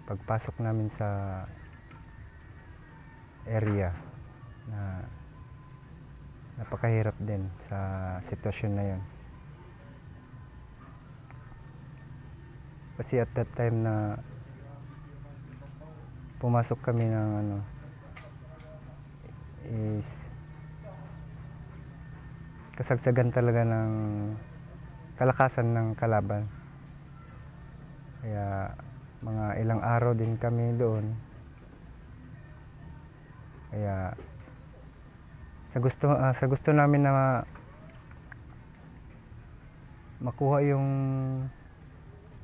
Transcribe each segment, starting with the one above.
pagpasok namin sa area na napakahirap din sa sitwasyon na yun. Kasi at that time na pumasok kami ng is kasagsagan talaga ng kalakasan ng kalaban. Kaya mga ilang araw din kami doon. Kaya sa gusto namin na makuha yung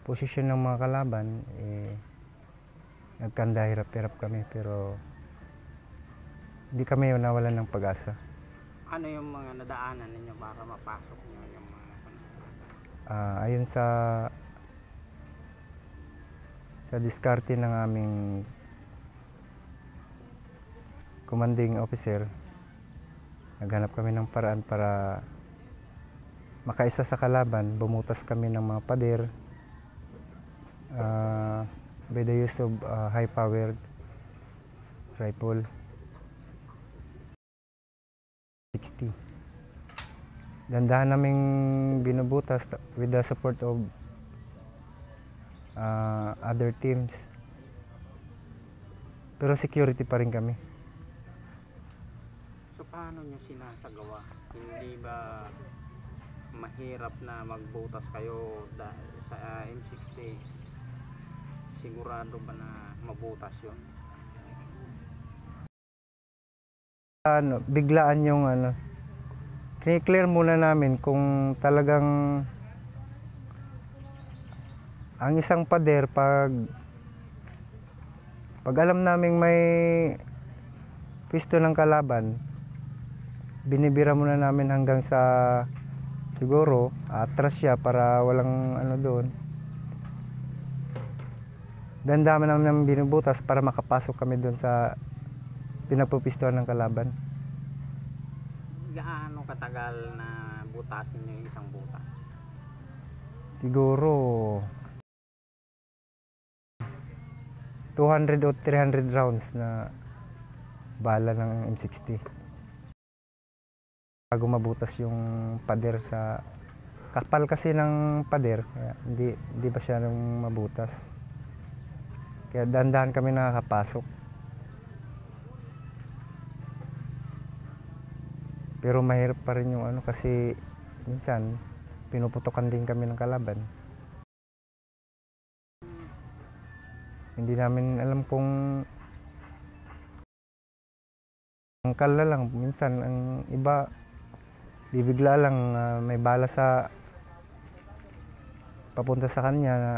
posisyon ng mga kalaban, nagkanda hirap-hirap kami, pero hindi kami nawalan ng pag-asa. Ano yung mga nadaanan ninyo para mapasok nyo yung mga Ayon sa diskarte ng aming commanding officer, naghanap kami ng paraan para makaisa sa kalaban. Bumutas kami ng mga pader by the use of high-powered rifle 60. Dandahan naming binubutas with the support of other teams, pero security pa rin kami. So paano nyo sinasagawa? Hindi ba mahirap na magbutas kayo sa M60? Sigurado ba na mabutas yun? Biglaan yung clear muna namin kung talagang ang isang pader, pag alam naming may pisto ng kalaban, binibira muna namin hanggang sa siguro atras siya para walang doon. Dandaman namin binubutas para makapasok kami doon sa pinapupistuhan ng kalaban. Gaano katagal na butasin nyo yung isang butas? Siguro 200 o 300 rounds na bala ng M60 bago mabutas yung pader. Sa kapal kasi ng pader, kaya hindi ba siya nang mabutas, kaya dahan-dahan kami nakakapasok. Pero mahirap pa rin yung kasi minsan pinuputokan din kami ng kalaban. Hindi namin alam kung angkal na lang. Minsan ang iba bibigla lang may bala sa papunta sa kanya na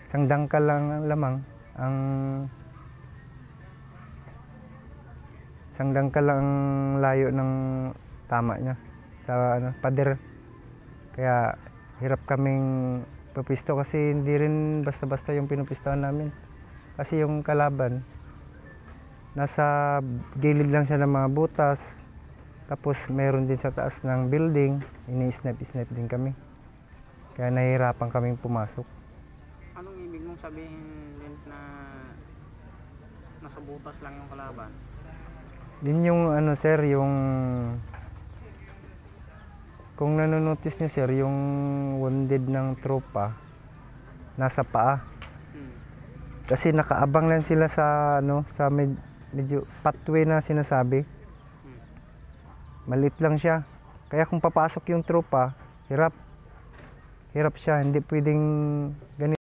isang dangkal lang lamang ang isang dangkal lang layo ng tama niya sa pader. Kaya hirap kaming papisto kasi hindi rin basta-basta yung pinupistohan namin. Kasi yung kalaban nasa gilid lang siya ng mga butas, tapos meron din sa taas ng building, ini-snipe din kami. Kaya nahihirapan kaming pumasok. Anong ibig mong sabihin din na nasa butas lang yung kalaban? Din yung sir, yung kung nanonotice nyo sir, yung wounded ng tropa nasa paa. Kasi nakaabang lang sila sa sa medyo pathway na sinasabi. Maliit lang siya. Kaya kung papasok yung tropa, hirap siya. Hindi pwedeng ganito.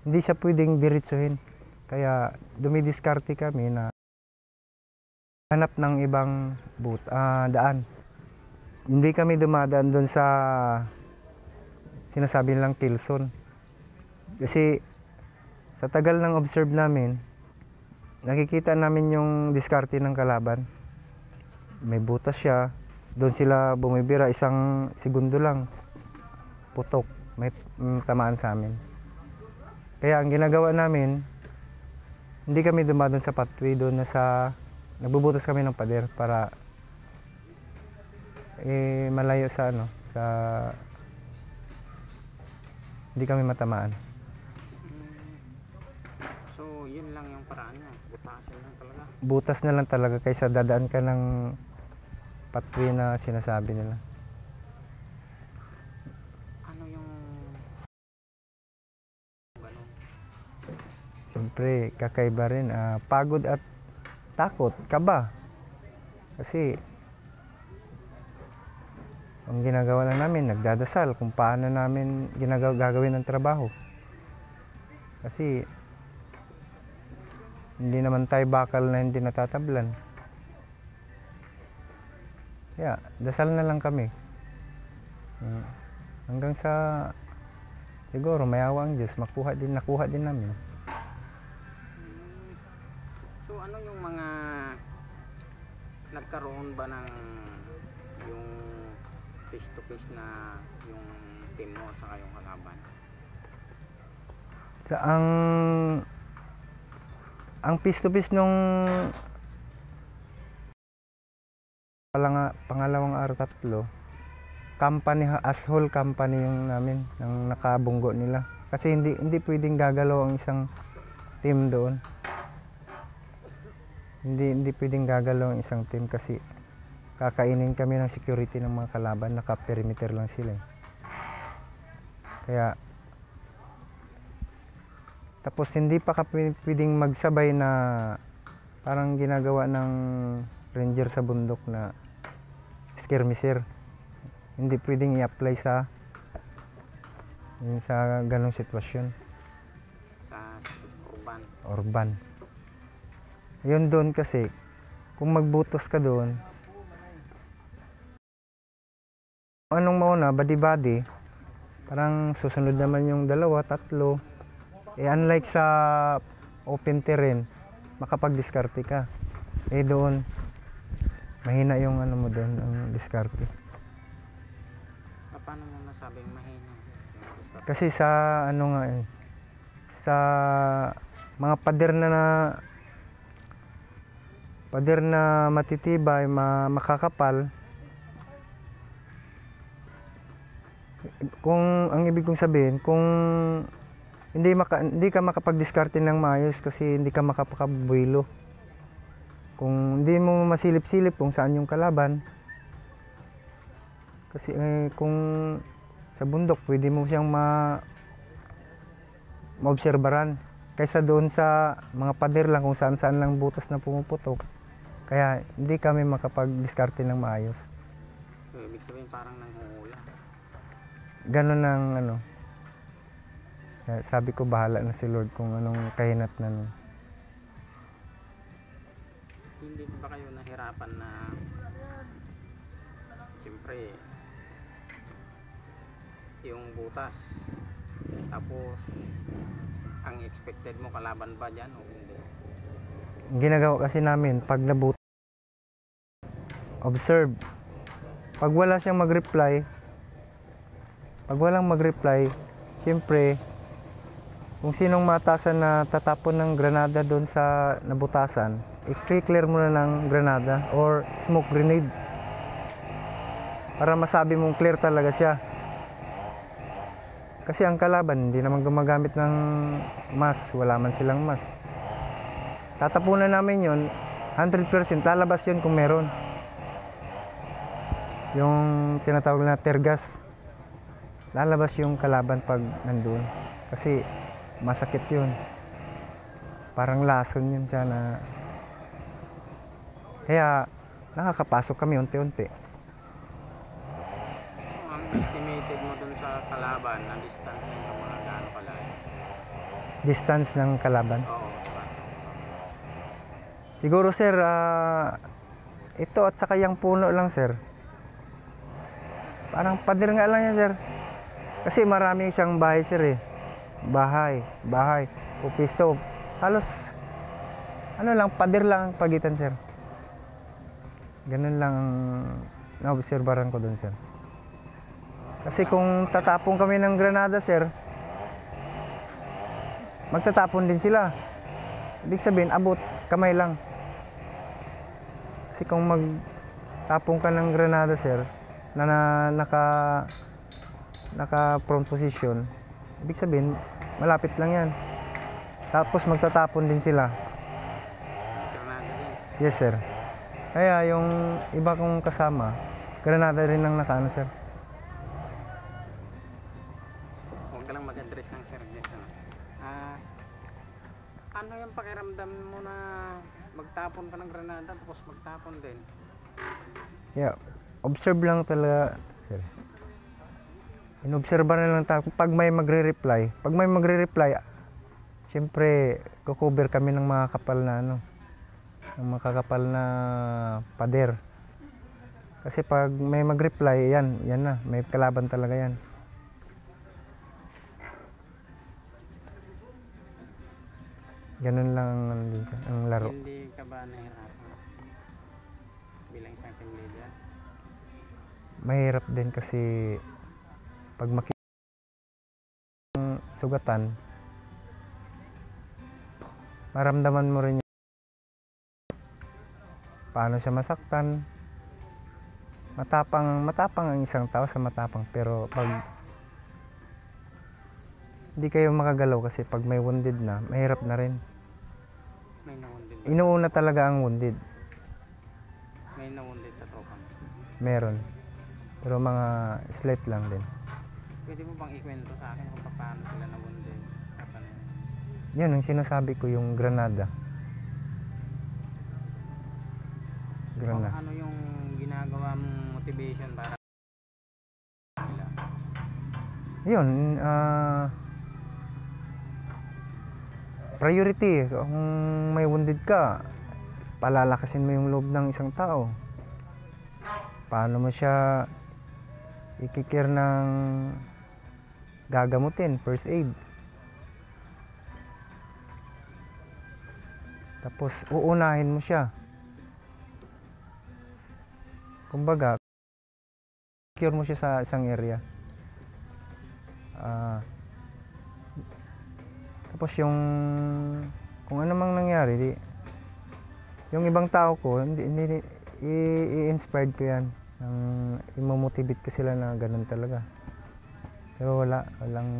Hindi siya pwedeng diretsuhin. Kaya dumidiskarte kami na hanap ng ibang daan. Hindi kami dumadaan doon sa sinasabi nilang kill zone. Kasi sa tagal ng observe namin, nakikita namin yung diskarte ng kalaban. May butas siya, doon sila bumibira, isang segundo lang, putok, may tamaan sa amin. Kaya ang ginagawa namin, hindi kami dumadaan sa pathway, doon na sa nagbubutas kami ng pader para malayo sa sa hindi kami matamaan. yun lang yung paraan niya. Butasin lang talaga. Butas na lang talaga kaysa dadaan ka ng pathway na sinasabi nila. Ano yung ganun? Siyempre, kakaiba rin. Pagod at takot, kaba. Kasi, ang ginagawa lang namin, nagdadasal kung paano namin gagawin ang trabaho. Kasi, hindi naman tayo bakal na hindi natatablan. Kaya, dasal na lang kami. Hanggang sa, siguro, mayawa ang Diyos, nakuha din namin. So ano yung mga nagkaroon ba ng yung face to face na yung team mo sa kayong kalaban? Sa ang face to face nung pangalawang araw, tatlo, company, as whole company yung namin, ng nakabunggo nila. Kasi hindi pwedeng gagalaw ang isang team doon. Hindi pwedeng gagalaw ang isang team kasi kakainin kami ng security ng mga kalaban, naka-perimeter lang sila. Kaya tapos hindi pa pwedeng magsabay na parang ginagawa ng ranger sa bundok na skirmisher. Hindi pwedeng i-apply sa ganong sitwasyon. Sa Urban. Yun doon kasi, kung magbutos ka doon, anong mauna, body-body, parang susunod naman yung dalawa, tatlo. Unlike sa open terrain, makapag-diskarte ka. Doon, mahina yung ano mo doon, ang diskarte. Paano mo nasabing mahina? Kasi sa sa mga pader na matitibay, makakapal, kung ang ibig kong sabihin, kung hindi ka makapag-diskarte ng maayos kasi hindi ka makapakabuelo. Kung hindi mo masilip-silip kung saan yung kalaban, kasi kung sa bundok pwede mo siyang maobserbaran kaysa doon sa mga pader lang kung saan-saan lang butas na pumuputok. Kaya hindi kami makapag-diskarte ng maayos. So, ibig sabihin parang nanguhula. Ganun ang sabi ko bahala na si Lord kung anong kahinat na nun. Hindi ba kayo nahirapan na siyempre yung butas tapos ang expected mo kalaban ba dyan o hindi? Ginagawa kasi namin pag observe. Pag wala siyang mag-reply, siyempre kung sinong matasan na tatapon ng granada doon sa nabutasan, i-clear mo na ng granada or smoke grenade para masabi mong clear talaga siya. Kasi ang kalaban hindi naman gumagamit ng mask, wala man silang mask. Tatapunan namin yon 100%, lalabas yun kung meron. Yung tinatawag na tear gas, lalabas yung kalaban pag nandun. Kasi masakit yun. Parang lason yun siya na. Kaya nakakapasok kami unti-unti. Ang estimated mo dun sa kalaban na distance ng mga gaano kalayo? Distance ng kalaban. Oo. Siguro sir, ito at saka yung puno lang sir. Parang pader nga lang yan sir. Kasi marami siyang bahay sir eh. Bahay. Upisto. Halos, pader lang ang pagitan sir. Ganun lang ang naobserbaran ko dun sir. Kasi kung tatapon kami ng granada sir, magtatapon din sila. Ibig sabihin, abot, kamay lang. Kasi kung magtapon ka ng granada sir, na naka front position, ibig sabihin malapit lang yan. Tapos magtatapon din sila. Granada din. Yes, sir. Kaya yung iba kong kasama, granada rin ang nakaano, sir. Huwag ka lang mag-address ng sir. Yes, ano. Ano yung pakiramdam mo na magtapon ka ng granada tapos magtapon din? Yeah, observe lang talaga, sir. Inobserba na lang tayo. Pag may magre-reply, siyempre, kukover kami ng mga kapal na ano, ng mga kakapal na pader. Kasi pag may mag-reply, yan na, may kalaban talaga yan. Ganun lang ang laro. Hindi ka ba nahirapan bilang isang team leader? Mahirap din kasi pag makita ng sugatan, maramdaman mo rin yung paano siya masaktan. Matapang ang isang tao sa matapang, pero pag hindi kayo makagalaw kasi pag may wounded na, mahirap na rin. May na-wounded ba? Inuuna talaga ang wounded. May na-wounded sa tropa mo? Meron. Pero mga slight lang din. Pwede mo bang ikwento sa akin kung paano sila na-wounded? Yan ang sinasabi ko, yung granada. Ano yung ginagawa mong motivation para nila? Yun, priority. Kung may wounded ka, palalakasin mo yung loob ng isang tao. Paano mo siya ikikir ng gagamutin, first aid. Tapos uunahin mo siya. Kumbaga, cure mo siya sa isang area. Tapos kung ano mang nangyari, yung ibang tao ko, hindi i-inspired ko yan. I-motivate ko sila na ganun talaga. Pero walang,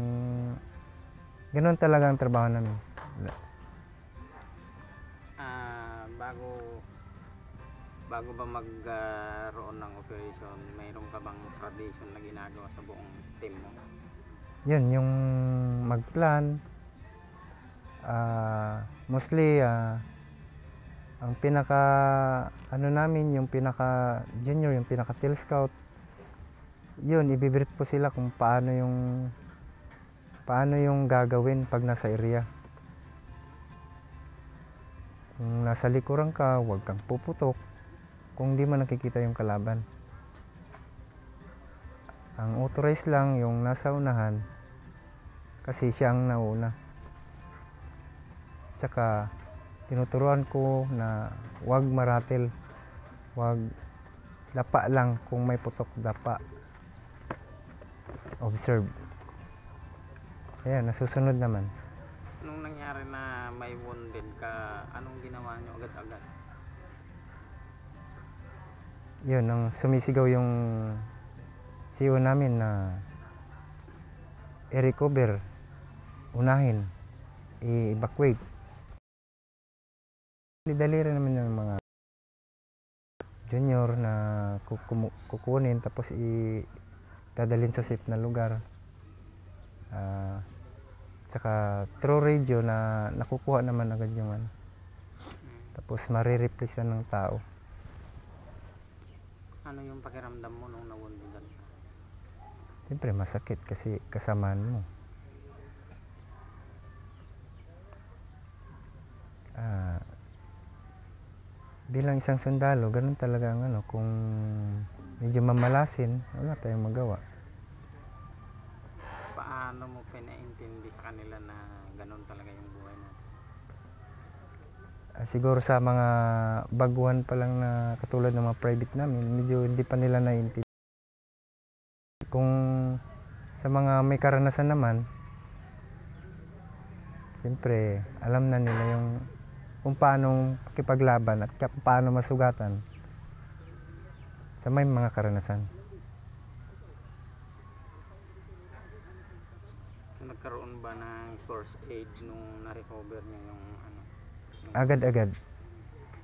ganun talaga ang trabaho namin. Bago ba magkaroon ng operation, mayroon ka bang tradition na ginagawa sa buong team mo? Yun, yung mag-plan. Mostly, ang pinaka, namin, yung pinaka junior, yung pinaka tail scout, yun, ibibrief po sila kung paano yung gagawin pag nasa area. Kung nasa likuran ka, huwag kang puputok kung di mo nakikita yung kalaban. Ang authorized lang yung nasa unahan kasi siya ang nauna. Tsaka tinuturuan ko na huwag maratil, huwag dapa lang, kung may putok dapa, observe. Ayan, nasusunod naman. Nung nangyari na may wounded ka, anong ginawa nyo agad-agad? Yun, nang sumisigaw yung CEO namin na i-recover, unahin, i-evacuate. Dali rin naman yung mga junior na kukunin tapos dadalhin sa safe na lugar. Tsaka through radio na nakukuha naman agad yung ano. Tapos marireplace ng tao. Ano yung pakiramdam mo nung na-wounded ka? Siyempre masakit kasi kasamaan mo. Bilang isang sundalo, ganun talaga ang ano, kung medyo mamalasin, wala tayong magawa. Paano mo pinaintindi sa kanila na ganun talaga yung buhay natin? Siguro sa mga baguhan pa lang na katulad ng mga private namin, medyo hindi pa nila naiintindi. Kung sa mga may karanasan naman, siyempre alam na nila yung kung paano makipaglaban at paano masugatan sa may mga karanasan. Nagkaroon ba na ng first aid nung na-recover niya yung ano? Agad-agad.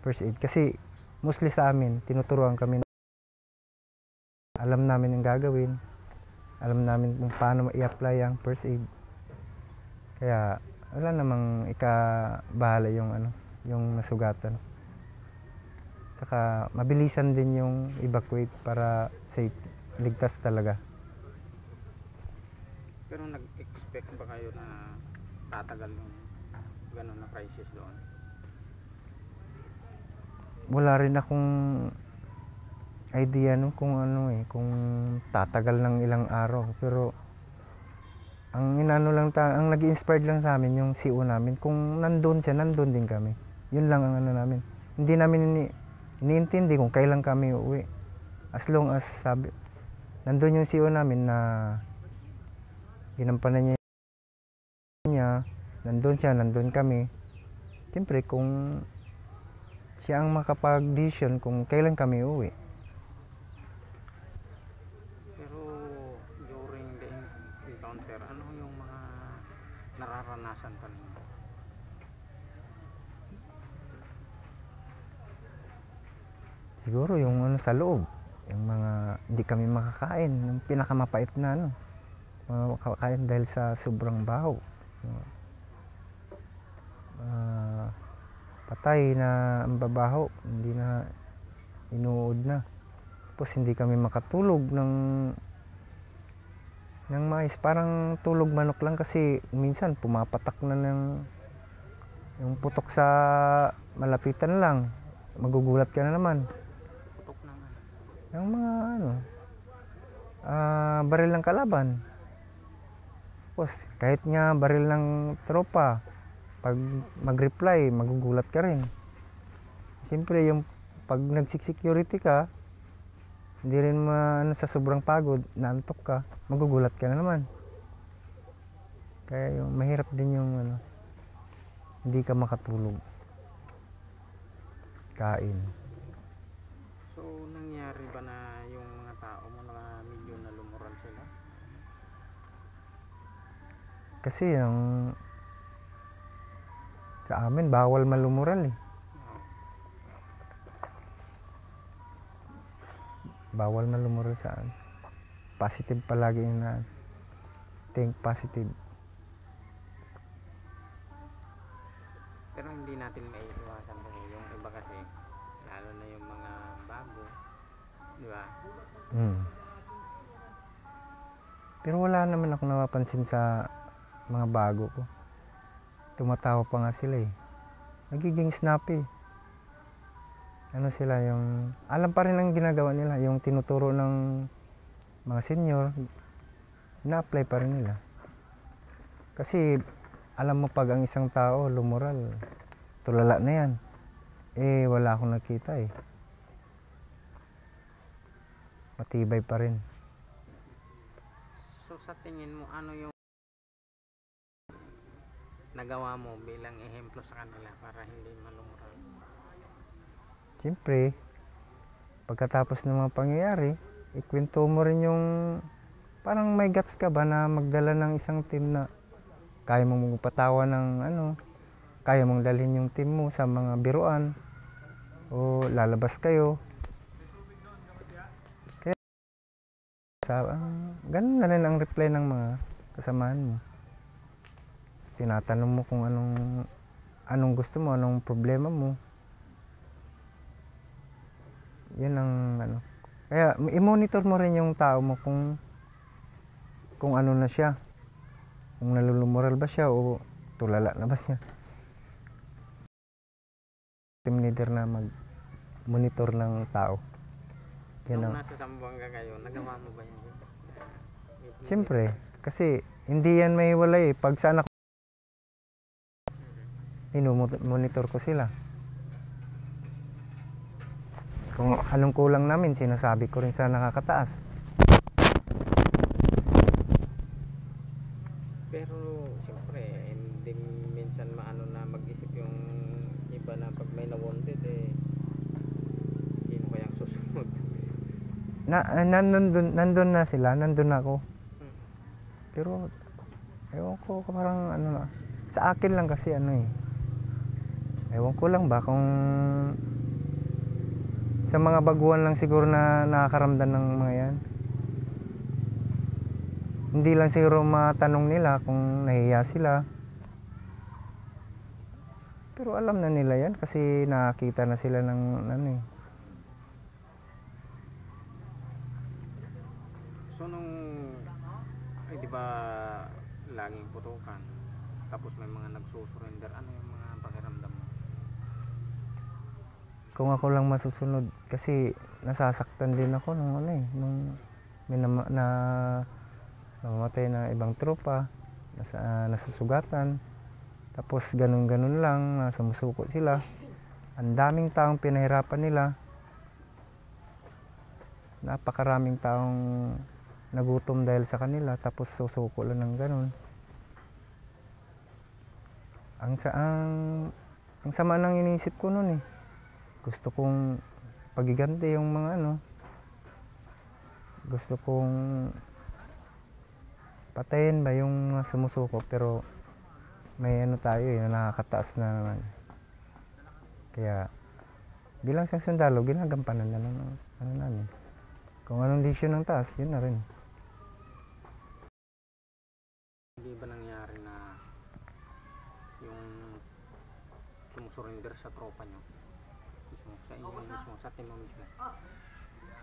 First aid. Kasi mostly sa amin, tinuturuan kami. Alam namin yung gagawin. Alam namin kung paano i-apply ang first aid. Kaya wala namang ikabahala yung ano, yung nasugatan. Saka mabilisan din yung evacuate para safe, ligtas talaga. Pero nag-expect ba kayo na tatagal yung gano'n na crisis doon? Wala rin akong idea no kung ano kung tatagal ng ilang araw. Pero ang inano lang ang nag-inspired lang sa amin yung CO namin. Kung nandun siya, nandun din kami. Yun lang ang ano namin. Hindi namin iniintindi kung kailan kami uuwi. As long as sabi, nandun yung CO namin na ginampanan niya, nandun siya, nandun kami. Siyempre kung siya ang makapag-decision kung kailan kami uuwi. Pero during the encounter, ano yung mga nararanasan pa ninyo? Siguro yung ano sa loob, yung mga hindi kami makakain, yung pinakamapait na ano, mga makakain dahil sa sobrang baho. Patay na ang babaho, hindi na inuod na. Tapos hindi kami makatulog ng mais, parang tulog manok lang kasi minsan pumapatak na yung putok sa malapitan lang, magugulat ka na naman. Putok naman. Yung mga ano, baril ng kalaban. Tapos kahit nga baril ng tropa, pag mag-reply, magugulat ka rin. Siyempre yung pag nag-security ka, hindi rin sa sobrang pagod, naantok ka, magugulat ka na naman. Kaya yung mahirap din yung ano, hindi ka makatulog, kain. So, nangyari ba na yung mga tao mo na medyo nalumuran sila? Kasi yung sa amin, bawal malumuran eh. Bawal malumuran saan. Positive palagi na think positive. Pero hindi natin maiiwasan kasi yung iba kasi, lalo na yung mga bago, di ba? Pero wala naman ako napapansin sa mga bago ko. Tumatawa pa nga sila eh. Nagiging snappy. Ano sila yung, alam pa rin ang ginagawa nila, yung tinuturo ng mga senior, na-apply pa rin nila. Kasi alam mo pag ang isang tao lumural, tulala na yan. Eh wala akong nakita eh. Matibay pa rin. So sa tingin mo, ano yung nagawa mo bilang ehemplo sa kanila para hindi malumuran? Siyempre, pagkatapos ng mga pangyayari, ikwento mo rin yung parang may guts ka ba na magdala ng isang team na kaya mong magpatawa ng ano, kaya mong dalhin yung team mo sa mga biruan o lalabas kayo. Kaya ganun na rin ang reply ng mga kasamahan mo. Tinatanong mo kung anong gusto mo, anong problema mo. Yan ang ano. Kaya i-monitor mo rin yung tao mo kung ano na siya. Kung nalulumural ba siya o tulala na ba siya. Team leader na mag-monitor ng tao. Yan Nung nasa Zamboanga kayo, nagawa mo ba yan? Siyempre, kasi hindi yan may walay eh. Pag saan ako, monitor ko sila. Kung anong kulang namin, sinasabi ko rin sa nakakataas. Pero siyempre, hindi minsan maano na mag-isip yung iba na pag may na-wanted eh, sino kayang susunod? Nandun na sila, nandun ako. Pero ewan ko ko parang ano na, sa akin lang kasi ano eh. Ewan ko lang ba kung sa mga baguhan lang siguro na nakakaramdam ng mga yan. Hindi lang siguro matanong nila kung nahiya sila. Pero alam na nila yan kasi nakakita na sila ng ano eh. So nung, ay di ba laging putukan, tapos may mga nagsusurrender, ano yung mga pakiramdam mo? Kung ako lang masusunod kasi nasasaktan din ako nung ano eh, nung may namamatay na ibang tropa, nasusugatan. Tapos ganun-ganun lang, sumusuko sila. Ang daming taong pinahirapan nila. Napakaraming taong nagutom dahil sa kanila, tapos susuko lang ng ganun. Ang sama nang iniisip ko nun eh. Gusto kong pagiganti yung mga ano. Gusto kong patayin ba yung mga sumusuko, pero may ano tayo eh, nakakataas na naman. Kaya bilang isang sundalo, ginagampanan na lang ano namin. Kung anong desisyon ng taas, yun na rin. Hindi ba nangyari na yung sumusurrender sa tropa nyo mismo, sa inyo mismo, sa team mo mismo?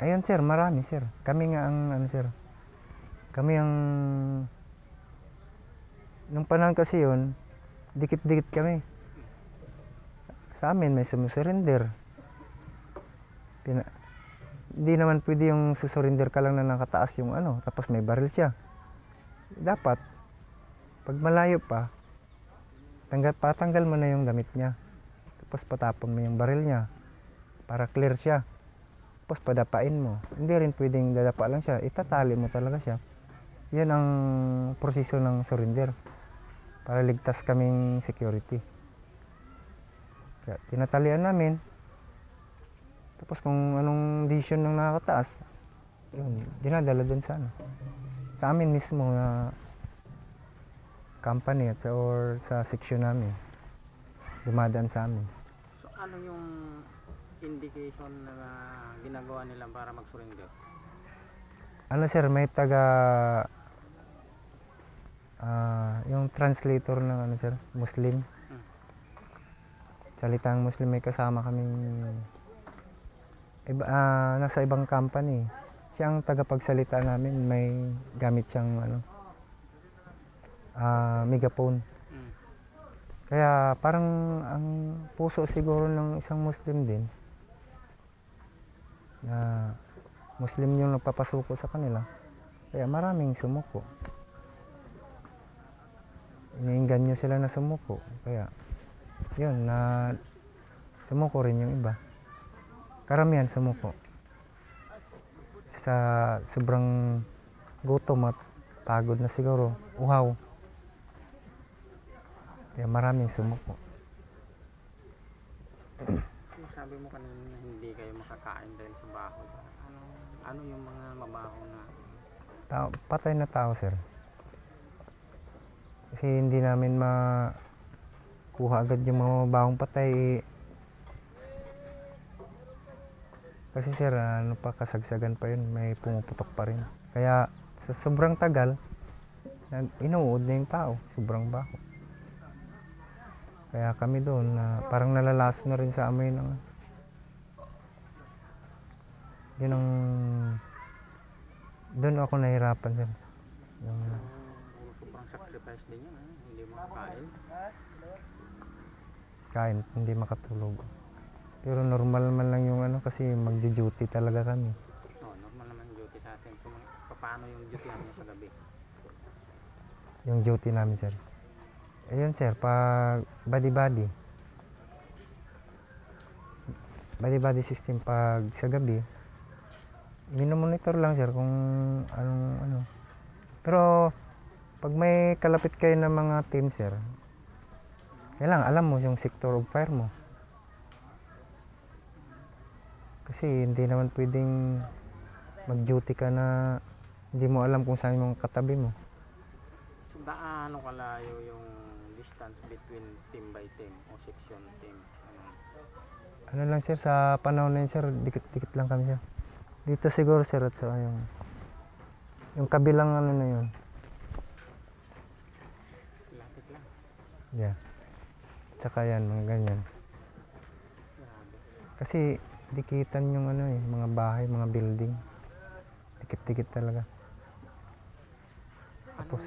Ayun sir, marami sir. Kami nga ang ano sir. Kami ang nung panahon kasi yun, dikit-dikit kami. Sa amin may sumusurrender. Hindi naman pwede yung susurrender ka lang na nakataas yung ano, tapos may baril siya. Dapat pag malayo pa, patanggal mo na yung damit niya. Tapos patapon mo yung baril niya para clear siya. Tapos padapain mo. Hindi rin pwedeng dadapa lang siya, itatali mo talaga siya. Yan ang proseso ng surrender para ligtas kaming security. Kaya tinatalian namin. Tapos kung anong decision ng nakakataas, yun, dinadala dun sa ano. Sa amin mismo na company or sa section namin. Dumadaan sa amin. So ano yung indication na ginagawa nila para mag-surrender? Ano sir, may yung translator ng ano sir, Muslim. Salitang Muslim, may kasama kaming nasa ibang company. Siya ang tagapagsalita namin, may gamit siyang ano, megaphone. Kaya parang ang puso siguro ng isang Muslim din na Muslim yung nagpapasuko sa kanila. Kaya maraming sumuko. Iniinganyo sila na sumuko. Kaya yun, na sumuko rin yung iba. Karamihan sumuko. Sa sobrang gutom at pagod na siguro, uhaw. Kaya maraming sumuko. Sabi mo kanina na hindi kayo makakain dahil sa baho. Ano yung mga mabaho na? Patay na tao sir. Kasi hindi namin makuha agad yung mga mabahong patay. Kasi sir, ano pa, kasagsagan pa yun, may pumuputok pa rin. Kaya sa sobrang tagal, inuud na yung tao, sobrang baho. Kaya kami doon, parang nalalaso na rin sa amoy ng yun ang doon ako nahirapan sir. Sobrang sacrifice din yun, hindi makakain. Kain, hindi makatulog. Pero normal man lang yung ano kasi magjo-duty talaga kami. Normal naman duty sa atin. So, paano yung duty namin sa gabi? Yung duty namin sir. Ayun sir, pag body system pag sa gabi, minomonitor lang sir kung anong ano. Pero pag may kalapit kayo ng mga team sir, kailangan alam mo yung sector of fire mo. Kasi hindi naman pwedeng mag-duty ka na hindi mo alam kung saan yung katabi mo. So Gaano kalayo yung distance between team by team o section team? Ano lang sir, sa panahon na yun sir, dikit-dikit lang kami sir. Dito siguro sir, at sa yung kabilang ano na yun. Lapit lang. Yeah. Tsaka yan, mga ganyan. Grabe. Kasi dikitan yung ano mga bahay, mga building. Dikit-dikit talaga. Tapos,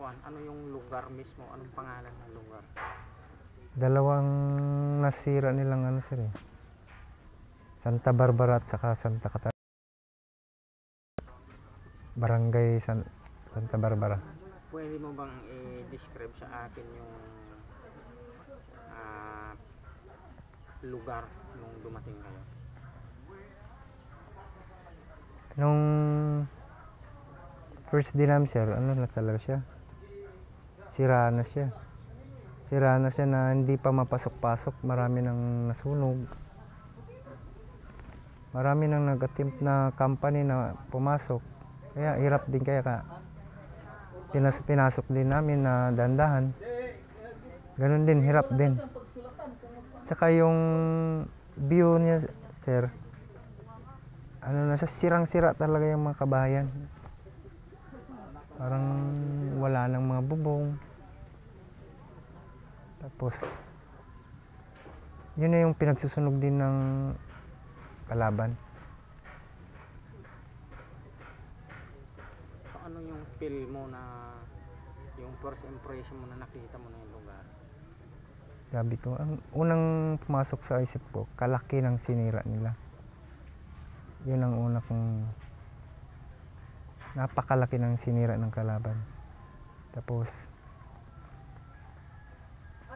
Ano yung lugar mismo? Anong pangalan ng lugar? dalawang nasira nilang ano sir eh. Santa Barbara at saka Santa Catarina. Barangay Santa Barbara. Pwede mo bang i-describe sa akin yung lugar nung dumating kayo? Nung first day namin sir, ano na talaga siya. Sira na siya. Sira na siya na hindi pa mapasok-pasok. Marami nang nasunog. Marami nang nag-attempt na company na pumasok. Kaya hirap din pinasok din namin na dandahan. Ganun din, hirap din. Tsaka yung view niya, sir, ano na siya, sirang-sira talaga yung mga kabahayan. Parang wala nang mga bubong. Tapos, yun na yung pinagsusunog din ng kalaban. So ano yung feel mo na yung first impression mo na nakita mo na yung lugar? Sabi ko, ang unang pumasok sa isip ko, kalaki ng sinira nila. Yun ang una kong napakalaki ng sinira ng kalaban. Tapos,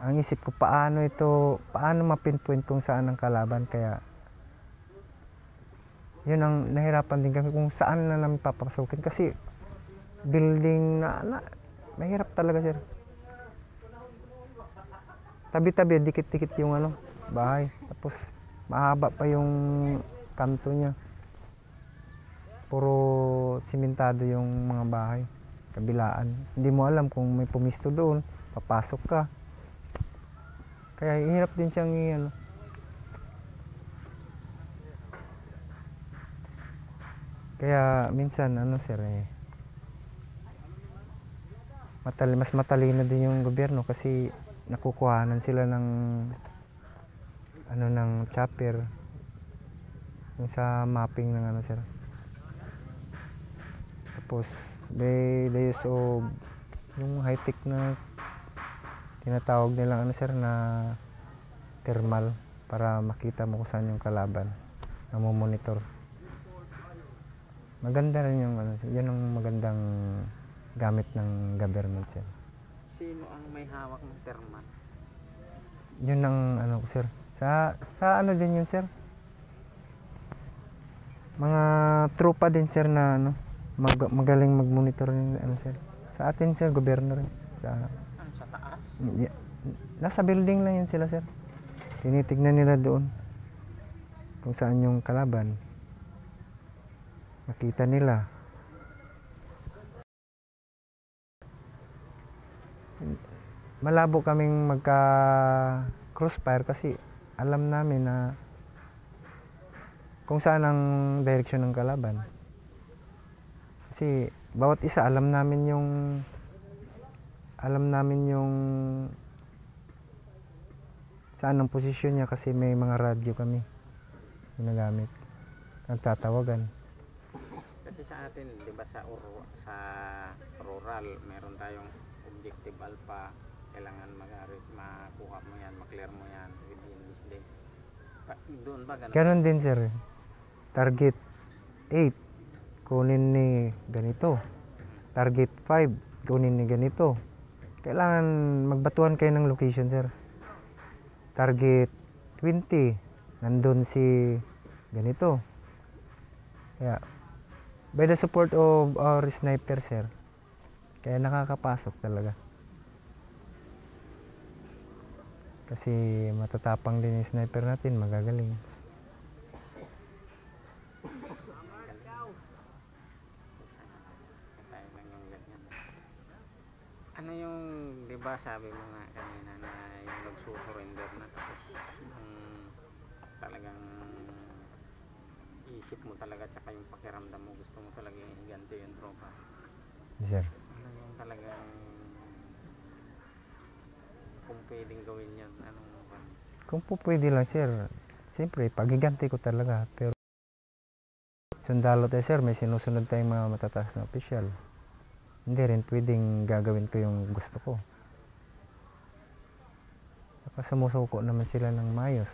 ang isip ko, paano mapinpoint kung saan ang kalaban. Kaya, yun ang nahirapan din kami kung saan na namin papasukin. Kasi, building na mahirap talaga sir. Tabi-tabi, dikit-dikit yung bahay. Tapos, mahaba pa yung kanto niya. Puro simentado yung mga bahay. Kabilaan. Hindi mo alam kung may pumisto doon, papasok ka. Kaya hirap din siyang Kaya minsan sir mas matalino din yung gobyerno kasi nakukuhanan sila ng ng chopper yung sa mapping ng sir. Tapos they use of yung high tech na tinatawag nilang sir na thermal para makita mo kung saan yung kalaban na monitor. Maganda rin yung yan ang magandang gamit ng government sir. Sino ang may hawak ng thermal? Yun ang sir. Sa din yun sir. Mga tropa din sir na magaling mag-monitor ng sir. Sa atin sir, gobyerno rin. Sa taas? Nasa building lang yun sila sir. Tinitignan nila doon kung saan yung kalaban. Makita nila. Malabo kaming magka crossfire kasi alam namin na kung saan ang direksyon ng kalaban. Kasi bawat isa alam namin yung saan ang posisyon niya kasi may mga radyo kami ginagamit. Nagtatawagan. Kasi sa atin, 'di ba sa rural, meron tayong objective alpha, kailangan makuha mo yan, maklear mo yan within this day. Doon ba ganun? Ganun din sir. Target 8 kunin ni ganito. Target 5 kunin ni ganito. Kailangan magbatuhan kayo ng location sir. Target 20 nandun si ganito. Kaya by the support of our sniper sir, kaya nakakapasok talaga. Kasi matatapang din yung sniper natin, magagaling. kanina na yung nagsusurrender na, tapos talagang isip mo talaga tsaka yung pakiramdam mo gusto mo talaga iganti yung tropa. Sir. Ano yung talagang kung pwedeng gawin yun, anong Kung po pwede lang, sir. Siyempre, pagiganti ko talaga. Pero sundalo tayo, sir. May sinusunod tayong mga matataas na opisyal. Hindi rin pwedeng gagawin ko yung gusto ko. Saka sumusuko naman sila ng mayos.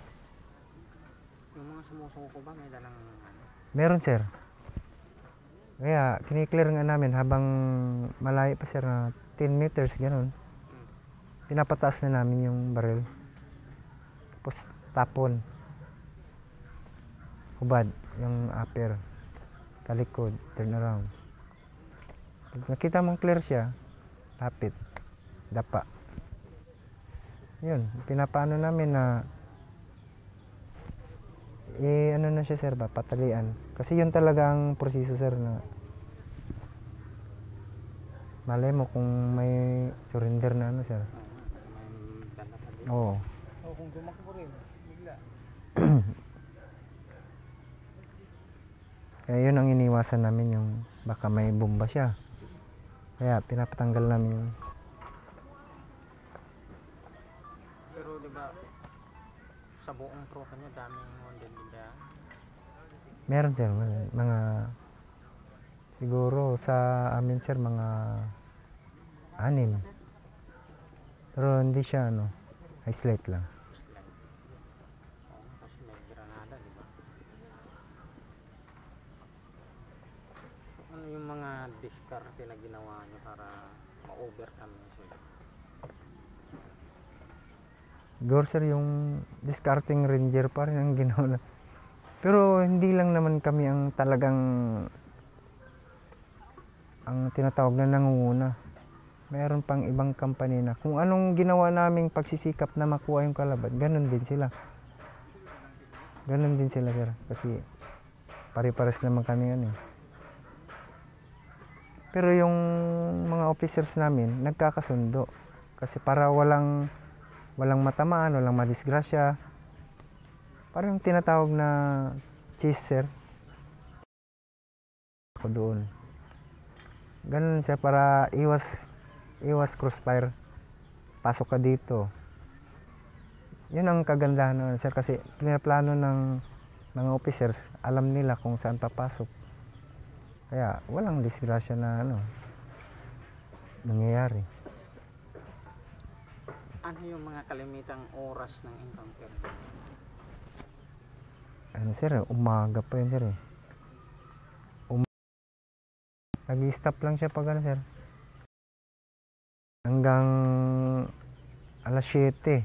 yung mga sumusuko ba may dalang Meron, sir. Kaya, kiniklear nga namin habang malayo pa, sir, na 10 meters, ganun. Pinapataas na namin yung baril. Tapos, tapon. Hubad, yung upper. Talikod, turn around. Pag nakita mong clear siya, lapit, dapa. Yun, pinapaano namin na ano na siya, sir, ba, patalian. Kasi yun talaga ang proseso, sir, na malay mo kung may surrender na ano, sir. may dala pa din. Oo. O kung tumakbo rin, bigla. Kaya yun ang iniwasan namin, yung baka may bomba siya. Kaya pinapatanggal namin yung Pero di ba sa buong tropa niya daming wounded nila. meron, sir, mga siguro sa amin, sir, mga 6. Pero hindi siya ano, isolate lang. Oo, kasi may granada, di ba? Ano yung mga diskarte na ginawa niyo para ma-overcome niyo sila? Siguro, sir, yung discarding ranger pa rin ang ginawa na. Pero hindi lang naman kami ang talagang ang tinatawag na nangunguna. Mayroon pang ibang company na kung anong ginawa naming pagsisikap na makuha yung kalaban, ganun din sila. Ganun din sila, sir. Kasi pare-pares naman kami yan eh. Pero yung mga officers namin, nagkakasundo. Kasi para walang matamaan, walang madisgrasya. Parang yung tinatawag na chaser. Ako doon. Ganun siya para iwas crossfire. Pasok ka dito. Yun ang kagandahan nun, sir, kasi pinaplano ng mga officers, alam nila kung saan papasok. Kaya walang disgrasya na nangyayari. Ano yung mga kalimitang oras ng encounter? Ano, sir, umaga pa yun, sir. Nag-i-stop lang siya pag sir. Hanggang alas 7.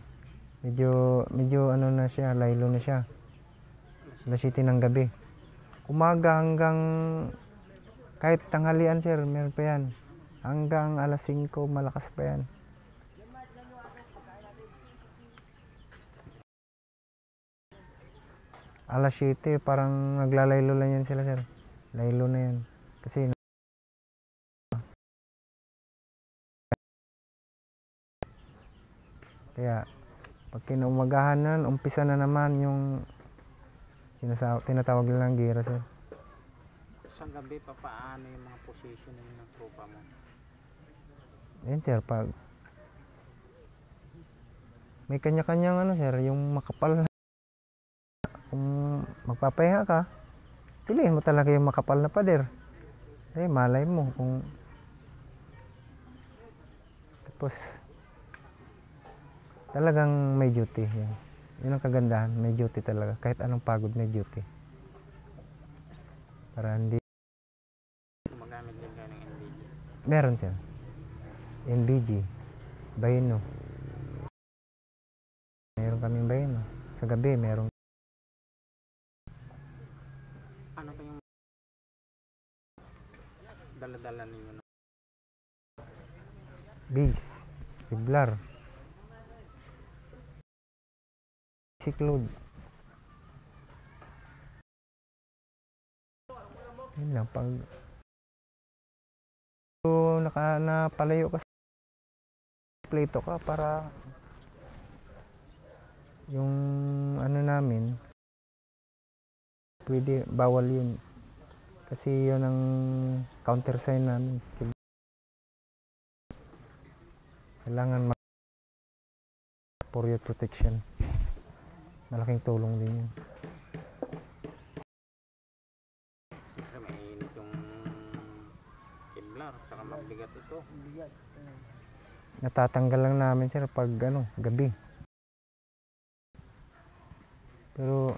Medyo ano na siya, laylo na siya. Alas 7 ng gabi. Umaga hanggang kahit tanghalian, sir, meron pa yan. Hanggang alas 5, malakas pa yan. Alas 7, parang naglalaylo lang yan sila, sir. Laylo na yan. Kasi kaya pag kinaumagahan na, umpisa na naman yung tinatawag nilang gira, sir. Sa gabi pa paano yung mga position ng tropa mo? Yan, sir, pag may kanya-kanyang sir, yung makapal na kung magpapahinga ka, piliin mo talaga yung makapal na pader. Eh, malay mo kung tapos talagang may duty yan. Yun ang kagandahan, may duty talaga. Kahit anong pagod, may duty. Para hindi Gumagamit din kayo ng NVG? meron, sir. NBG, Bayno. Meron kaming Bayno. Sa gabi, meron. Ano ba yung dala-dala ninyo? Base, Kevlar, Cycloid. Yun lang, pag napalayo kasi Plito ka para yung ano namin, pwede, bawal yun. Kasi yun ang countersign namin. Kailangan for your protection. Malaking tulong din yun. Kasi mainit yung Kevlar, saka mabigat ito. Natatanggal lang namin sir pag gabi. Pero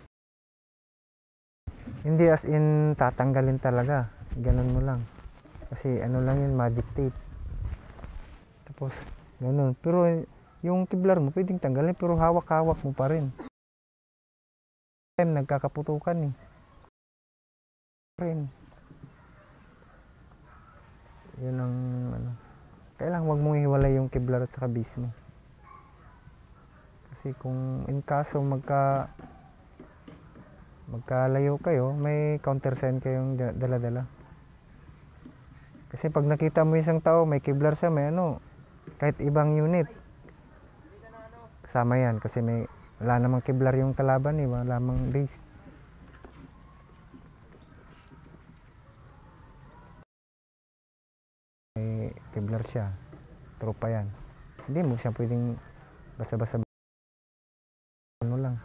hindi as in tatanggalin talaga. Ganun mo lang. Kasi lang yun, magic tape. Tapos ganun. Pero yung Kevlar mo pwedeng tanggalin pero hawak-hawak mo pa rin. Nagkakaputukan eh. Yun ang kailangan wag mong ihiwalay yung Kevlar at saka base mo. Kasi kung in kaso magkalayo kayo, may countersign kayong dala-dala. Kasi pag nakita mo isang tao, may Kevlar siya, may kahit ibang unit, kasama yan. Kasi wala namang Kevlar yung kalaban eh, wala namang base. May Kevlar siya, tropa yan. Hindi mo siya pwedeng basa-basa lang.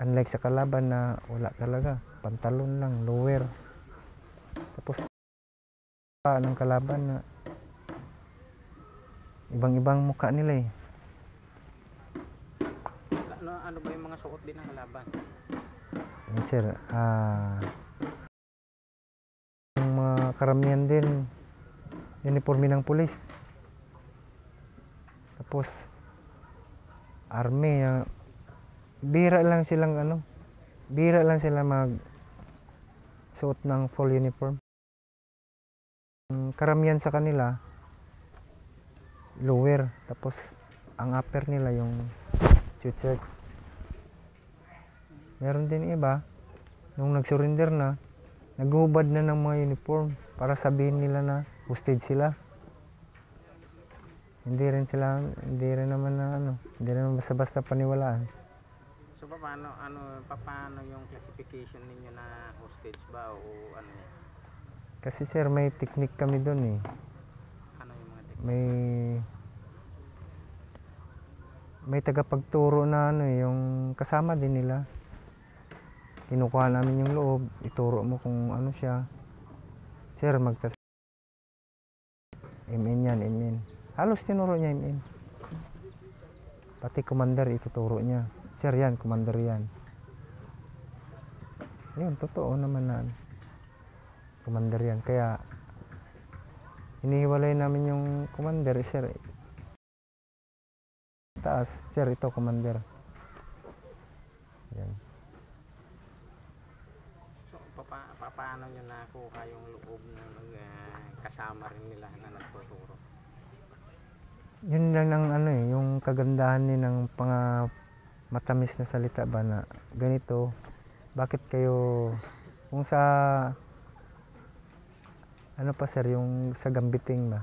Unlike sa kalaban na wala talaga, pantalon lang, lower. Tapos ng kalaban na ibang-ibang mukha nila eh. Ano ba yung mga suot din ng kalaban? Yes, sir, yung mga karamihan din uniforme ng pulis. Tapos army, bira lang silang mag suot ng full uniform. Karamihan sa kanila lower, tapos ang upper nila yung sweatshirt. Meron din iba nung nag-surrender na, naghubad na ng mga uniform para sabihin nila na hostage sila. Hindi rin naman basta-basta paniwalaan. So paano yung classification ninyo na hostage ba o ano yan? Kasi sir, may technique kami doon eh. Ano yung mga technique? May tagapagturo na yung kasama din nila. Kinukuha namin yung loob, ituro mo kung ano siya. Sir, MN yan, MN. Halos tinuro niya MN. Pati commander ituturo niya. Sir yan, commander yan. Yun, totoo naman na commander yan. Kaya inihiwalay namin yung commander, sir. Taas, sir, ito commander. Yan. So paano nyo nakuha yung loob ng kasama rin nila na nagtuturo? Yun lang ang yung kagandahan ni ng matamis na salita ba na ganito, bakit kayo kung sa pa sir, yung sa gambiting ba,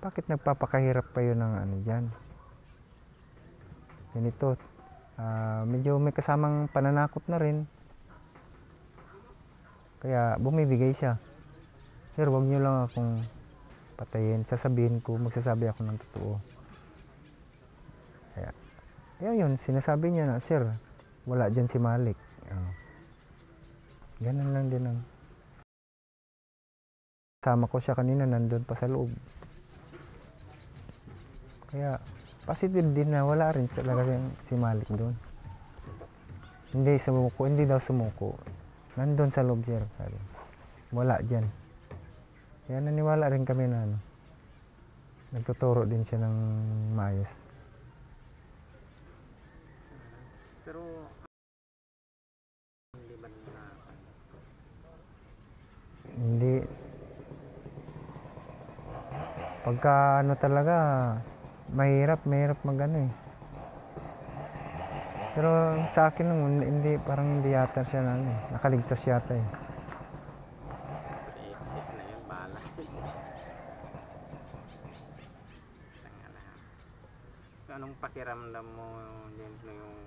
bakit nagpapakahirap kayo ng dyan ganito, medyo may kasamang pananakot na rin, kaya bumibigay siya. Sir, wag nyo lang akong patayin, magsasabi ako ng totoo. Kaya yun, sinasabi niya na, sir, wala dyan si Malik. Ganun lang din ang sama ko siya kanina, nandun pa sa loob. Kaya positive din na wala rin talaga si Malik doon. Hindi daw sumuko. Nandun sa loob, sir. Wala dyan. Kaya naniwala rin kami na nagtuturo din siya ng maayos. Pero hindi ba na Hindi. Pagka talaga, mahirap mag Pero sa akin lang, parang hindi yata siya nakaligtas yata eh. safe na yun, bala? Anong pakiramdam mo din yung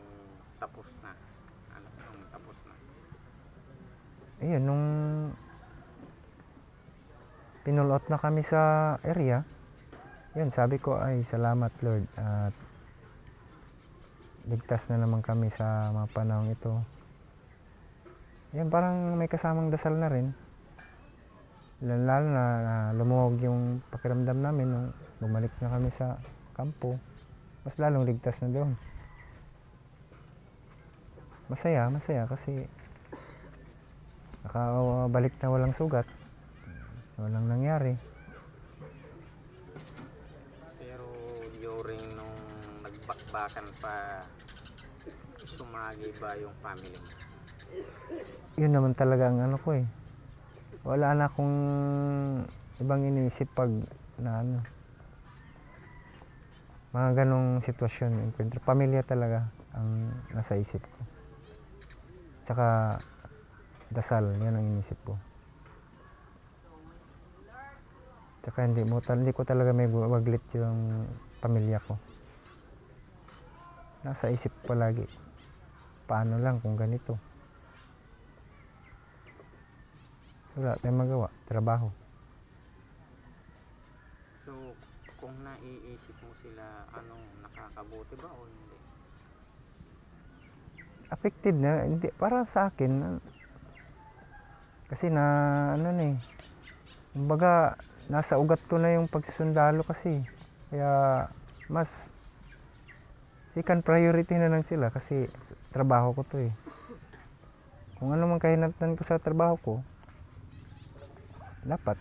tapos na? Ano, yung tapos na? Ayun, nung pinulot na kami sa area, yun, sabi ko, ay, salamat Lord. At ligtas na naman kami sa mga panahong ito. Yan, parang may kasamang dasal na rin. Lalo na lumuwag yung pakiramdam namin nung bumalik na kami sa kampo. Mas lalong ligtas na doon. Masaya kasi nakabalik na walang sugat. Walang nangyari. Pero during nung nagbakbakan pa, sumagi ba yung family mo? Yun naman talaga ang ano ko eh. Wala na akong ibang iniisip pag na ano. Mga ganong sitwasyon, encounter. Pamilya talaga ang nasa isip ko. Tsaka dasal, yan ang inisip ko. Tsaka hindi ko talaga may waglit yung pamilya ko. Nasa isip ko palagi. Paano lang kung ganito? Wala tayong magawa, trabaho. So, kung naiisip mo sila, nakakabuti ba o hindi? Affected na, hindi, para sa akin, kasi na, ano na eh, kumbaga, nasa ugat ko na yung pagsusundalo kasi. Kaya, mas, second priority na lang sila kasi trabaho ko to eh. Kung ano man kahinatnan ko sa trabaho ko, dapat,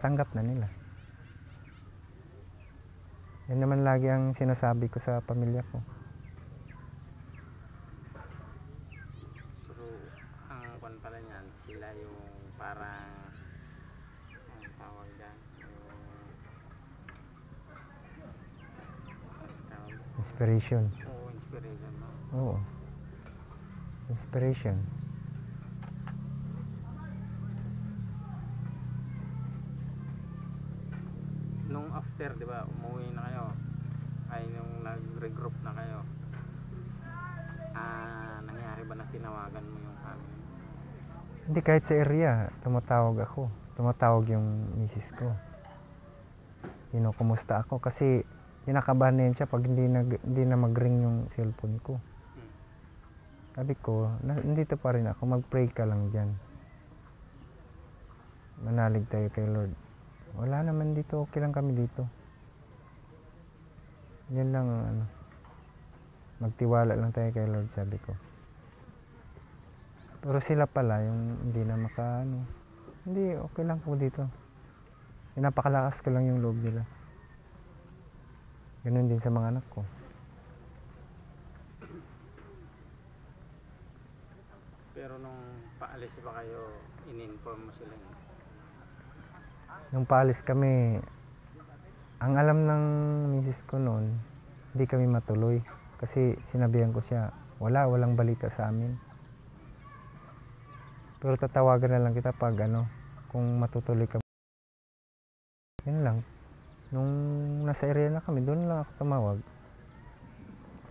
tanggap na nila. Yan naman lagi ang sinasabi ko sa pamilya ko. So, ang kwan pala niyan, sila yung parang, ang tawag dyan, Inspiration. inspiration mo. Oo. Inspiration. Nung after, di ba, umuwi na kayo, ay nung nag-regroup na kayo, nangyari ba na tinawagan mo yung family? Hindi, kahit sa area, tumatawag ako. Tumatawag yung misis ko. Kumusta ako kasi kinakabahan na yun siya pag hindi na mag-ring yung cellphone ko. Sabi ko, nandito pa rin ako, mag-pray ka lang dyan. Manalig tayo kay Lord. Wala naman dito, okay lang kami dito. Yan lang, magtiwala lang tayo kay Lord, sabi ko. Pero sila pala, yung hindi na hindi, okay lang po dito. Napakalakas ko lang yung loob nila. Ganun din sa mga anak ko. Pero nung paalis ba kayo, in-inform mo sila? Nung paalis kami, ang alam ng misis ko noon, hindi kami matuloy. Kasi sinabihan ko siya, walang balita sa amin. Pero tatawagan na lang kita pag kung matutuloy kami. Yun lang. Nung nasa area na kami, doon lang ako tumawag.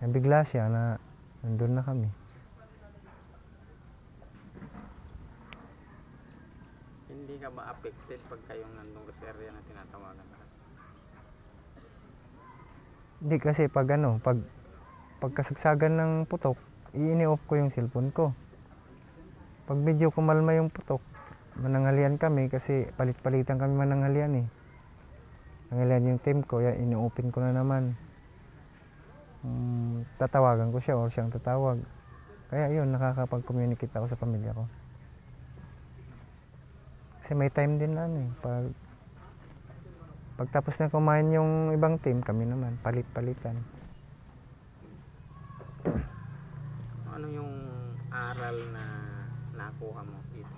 Nabigla siya na nandun na kami. Hindi ka ba affected pag kayong nandun sa area na tinatawagan ka? Hindi kasi pagkasagsagan ng putok, i-off ko yung cellphone ko. Pag medyo kumalma yung putok, mananghalian kami kasi palit-palitan kami mananghalian eh. Nanghalian yung team ko, ini-open ko na naman. Tatawagan ko siya o siyang tatawag. Kaya yun, nakakapag-communicate ako sa pamilya ko. Kasi may time din na pagtapos na kumain yung ibang team, kami naman, palit-palitan. Ano yung aral na nakuha mo dito?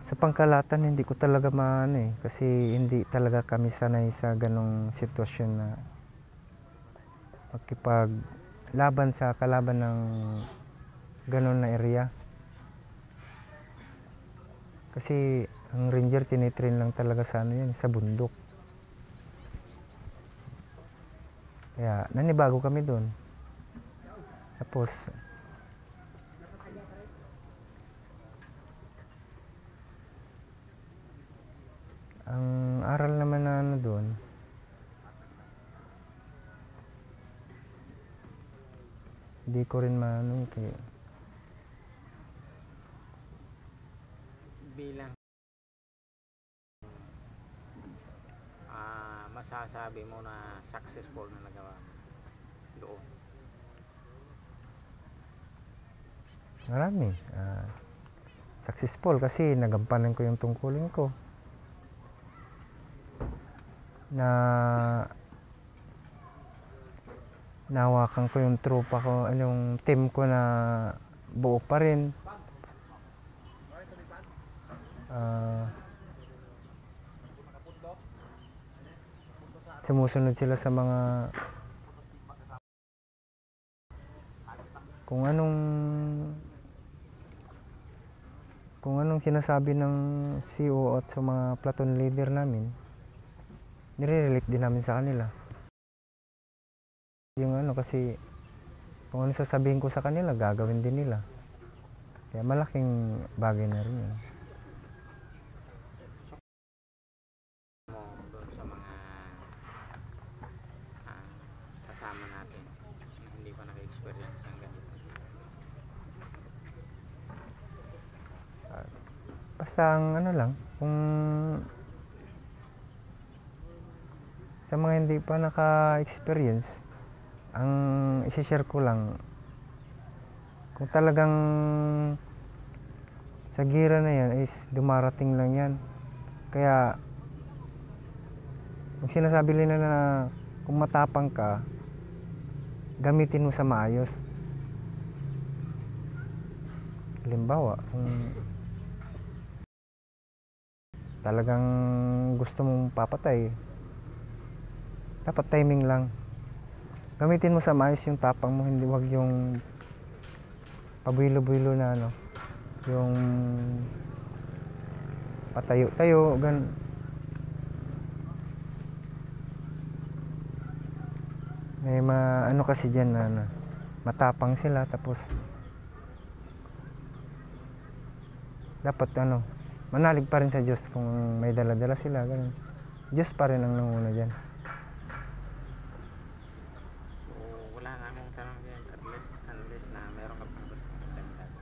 Sa pangkalatan, hindi ko talaga kasi hindi talaga kami sanay sa ganong sitwasyon na makipaglaban sa kalaban ng ganon na area. Kasi ang ranger tinitrain lang talaga sa ano yan, sa bundok. Kaya nanibago kami doon. Tapos ang aral naman na ano doon, hindi ko rin maano kaya Bilang masasabi mo na successful na nagawa mo doon? marami. Successful kasi nagampanan ko yung tungkulin ko. Na nawakan ko yung tropa ko, yung team ko na buo pa rin. Sumusunod sila sa mga kung anong sinasabi ng CO at sa mga platoon leader namin, nire-relate din namin sa kanila. Yung kasi kung ano sasabihin ko sa kanila, gagawin din nila. Kaya malaking bagay na rin yun. Mo doon sa mga kasama natin na hindi pa naka-experience ng ganito. Basta ang lang, kung sa mga hindi pa naka-experience, ang isi-share ko lang, kung talagang sa gira na yan is dumarating lang yan. Kaya kung sinasabi nila na kung matapang ka, gamitin mo sa maayos. Halimbawa, kung talagang gusto mong papatay, dapat timing lang. Gamitin mo sa maayos yung tapang mo, hindi wag yung pabuilo-builo na yung patayo-tayo, may kasi dyan na matapang sila, tapos dapat manalig pa rin sa Diyos. Kung may dala-dala sila, ganun, Diyos pa rin ang nanguna dyan. So wala na akong tanong dyan, unless na meron ka pang gusto mong dagdag.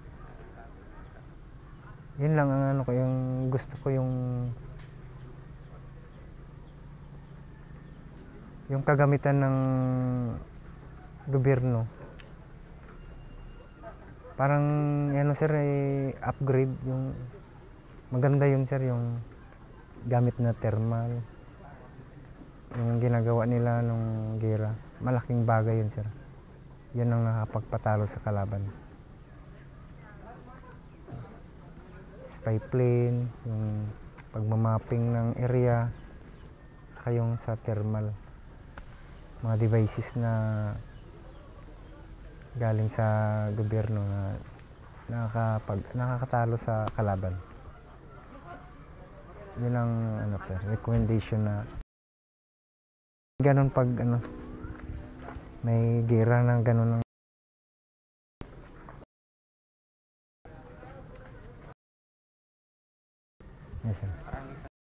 Yun lang ang ko, yung gusto ko, yung kagamitan ng gobyerno. Parang sir, upgrade yung maganda yun sir, yung gamit na thermal, yung ginagawa nila nung gira. Malaking bagay yun sir. Yan ang nakapagpatalo sa kalaban. Spy plane, yung pagmamapping ng area, saka yung sa thermal, mga devices na galing sa gobyerno na nakakatalo sa kalaban. Yun ang sir, recommendation na ganun pag may gera ng ganun. Yes sir.